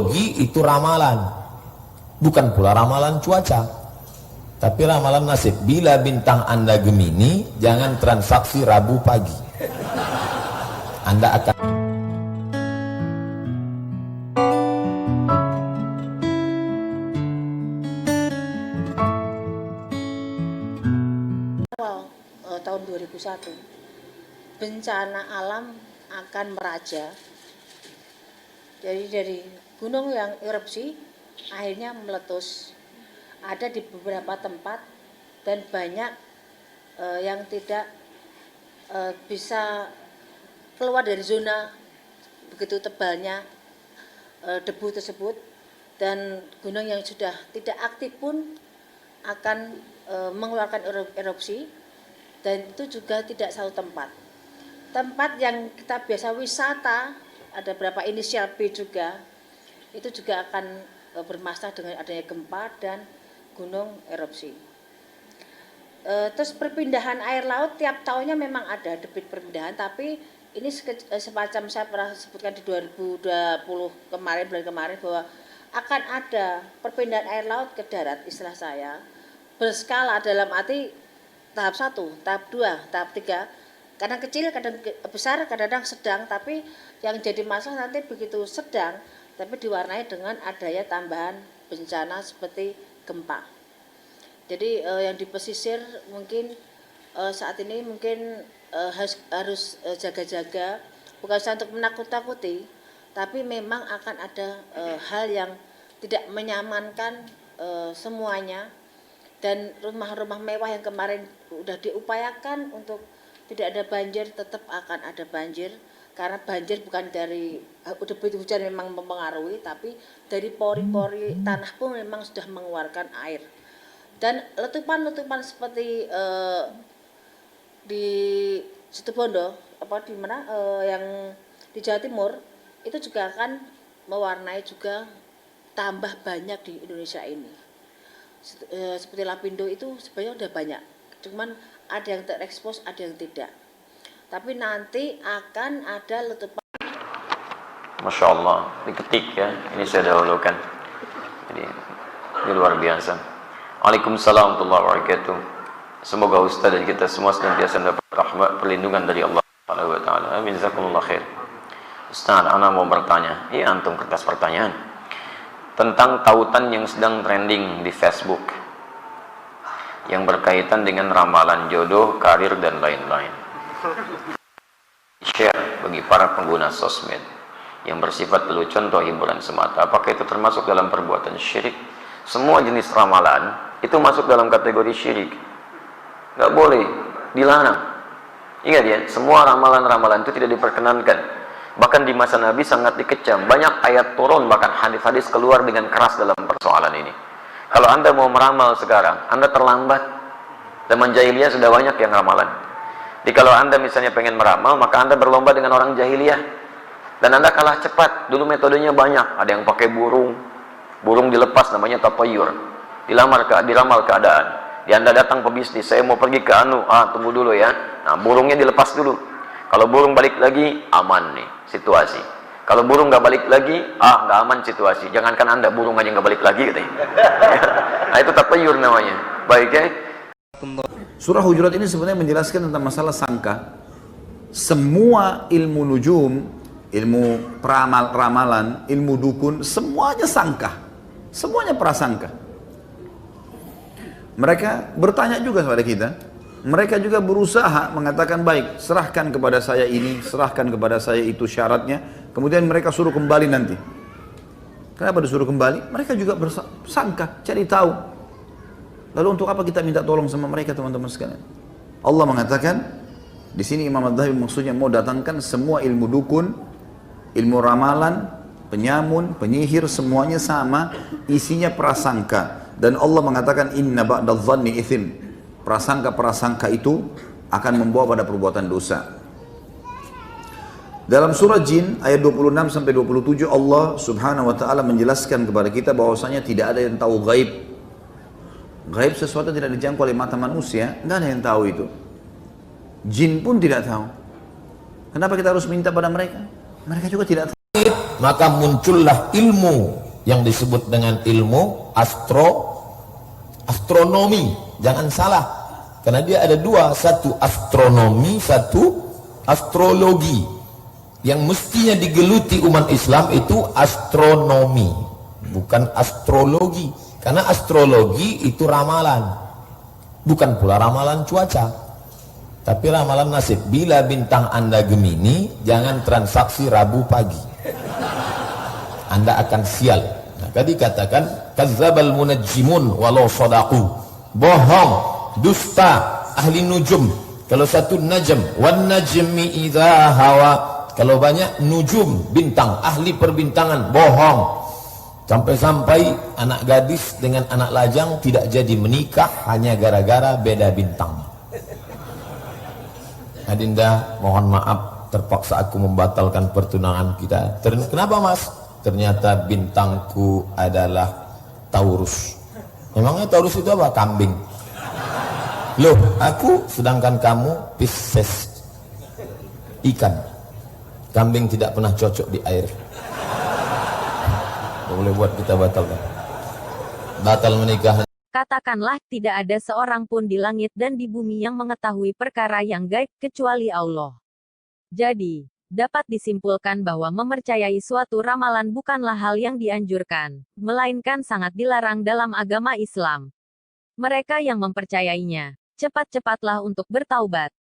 astrologi itu ramalan, bukan pula ramalan cuaca, tapi ramalan nasib. Bila bintang Anda Gemini, jangan transaksi Rabu pagi, Anda akan tahun 2001 bencana alam akan meraja. Jadi dari gunung yang erupsi akhirnya meletus, ada di beberapa tempat, dan banyak yang tidak bisa keluar dari zona begitu tebalnya debu tersebut, dan gunung yang sudah tidak aktif pun akan mengeluarkan erupsi. Dan itu juga tidak satu tempat. Tempat yang kita biasa wisata, ada berapa inisial B juga, itu juga akan bermasalah dengan adanya gempa dan gunung erupsi. Terus perpindahan air laut tiap tahunnya memang ada debit perpindahan, tapi ini semacam saya pernah sebutkan di 2020 kemarin, bulan kemarin, bahwa akan ada perpindahan air laut ke darat, istilah saya, berskala dalam arti tahap 1, tahap 2, tahap 3, kadang kecil, kadang besar, kadang sedang, tapi yang jadi masalah nanti begitu sedang, tapi diwarnai dengan adanya tambahan bencana seperti gempa. Jadi yang di pesisir mungkin saat ini mungkin harus jaga-jaga, bukan untuk menakut-takuti, tapi memang akan ada hal yang tidak menyamankan semuanya. Dan rumah-rumah mewah yang kemarin udah diupayakan untuk tidak ada banjir, tetap akan ada banjir, karena banjir bukan dari debit hujan memang mempengaruhi, tapi dari pori-pori tanah pun memang sudah mengeluarkan air. Dan letupan-letupan seperti di Situbondo, di mana yang di Jawa Timur, itu juga akan mewarnai juga tambah banyak di Indonesia ini. Seperti Lapindo itu sebenarnya udah banyak, cuman ada yang terekspos, ada yang tidak. Tapi nanti akan ada letupan. Masya Allah, diketik ya, ini saya dahulukan. Jadi ini luar biasa. Waalaikumsalam warahmatullahi wabarakatuh. Semoga Ustaz dan kita semua senantiasa mendapat rahmat perlindungan dari Allah Subhanahu wa taala. Amin, jazakumullah khair. Ustaz, ana mau bertanya. Iya, antum kertas pertanyaan. Tentang tautan yang sedang trending di Facebook yang berkaitan dengan ramalan jodoh, karir, dan lain-lain. Share bagi para pengguna sosmed yang bersifat lelucon atau hiburan semata. Apakah itu termasuk dalam perbuatan syirik? Semua jenis ramalan itu masuk dalam kategori syirik. Nggak boleh, dilarang. Ingat ya, semua ramalan-ramalan itu tidak diperkenankan. Bahkan di masa Nabi sangat dikecam. Banyak ayat turun, bahkan hadis-hadis keluar dengan keras dalam persoalan ini. Kalau Anda mau meramal sekarang, Anda terlambat. Zaman jahiliyah sudah banyak yang ramalan. Jadi kalau Anda misalnya pengen meramal, maka Anda berlomba dengan orang jahiliyah. Dan Anda kalah cepat. Dulu metodenya banyak. Ada yang pakai burung. Burung dilepas, namanya tatayur. Diramal keadaan. Di Anda datang pebisnis, saya mau pergi ke tunggu dulu ya. Nah, burungnya dilepas dulu. Kalau burung balik lagi, aman nih situasi. Kalau burung nggak balik lagi, nggak aman situasi. Jangankan Anda, burung aja nggak balik lagi katanya. Nah, itu tatayur namanya. Baik ya. Surah Hujurat ini sebenarnya menjelaskan tentang masalah sangka. Semua ilmu nujum, ilmu ramalan, ilmu dukun, semuanya sangka. Semuanya prasangka. Mereka bertanya juga kepada kita. Mereka juga berusaha mengatakan, baik, serahkan kepada saya ini, serahkan kepada saya itu syaratnya. Kemudian mereka suruh kembali nanti. Kenapa disuruh kembali? Mereka juga bersangka, cari tahu. Lalu untuk apa kita minta tolong sama mereka, teman-teman sekalian? Allah mengatakan, di sini Imam Adz-Dzahabi maksudnya mau datangkan semua ilmu dukun, ilmu ramalan, penyamun, penyihir, semuanya sama, isinya prasangka. Dan Allah mengatakan, inna ba'dadz dzanni itsm. Prasangka-prasangka itu akan membawa pada perbuatan dosa. Dalam surah Jin ayat 26 sampai 27 Allah Subhanahu wa taala menjelaskan kepada kita bahwasanya tidak ada yang tahu gaib. Gaib sesuatu tidak dijangkau oleh mata manusia, enggak ada yang tahu itu. Jin pun tidak tahu. Kenapa kita harus minta pada mereka? Mereka juga tidak tahu. maka muncullah ilmu yang disebut dengan ilmu astronomi. Jangan salah, karena dia ada dua, satu astronomi, satu astrologi. Yang mestinya digeluti umat Islam itu astronomi, bukan astrologi. Karena astrologi itu ramalan, bukan pula ramalan cuaca, tapi ramalan nasib. Bila bintang Anda Gemini, jangan transaksi Rabu pagi, Anda akan sial. Nah, tadi katakan kazzabal munajjimun walau sadaqu, bohong, dusta ahli nujum. Kalau satu najm, wan najmi idza hawa, kalau banyak nujum, bintang, ahli perbintangan, bohong. Sampai-sampai anak gadis dengan anak lajang tidak jadi menikah hanya gara-gara beda bintang. Adinda, mohon maaf terpaksa aku membatalkan pertunangan kita. Kenapa mas? Ternyata bintangku adalah Taurus. Memangnya Taurus itu apa? Kambing. Loh, aku sedangkan kamu Pisces, ikan. Kambing tidak pernah cocok di air. Boleh buat kita batalkan. Batal menikah. Katakanlah tidak ada seorang pun di langit dan di bumi yang mengetahui perkara yang gaib kecuali Allah. Jadi, dapat disimpulkan bahwa mempercayai suatu ramalan bukanlah hal yang dianjurkan, melainkan sangat dilarang dalam agama Islam. Mereka yang mempercayainya, cepat-cepatlah untuk bertaubat.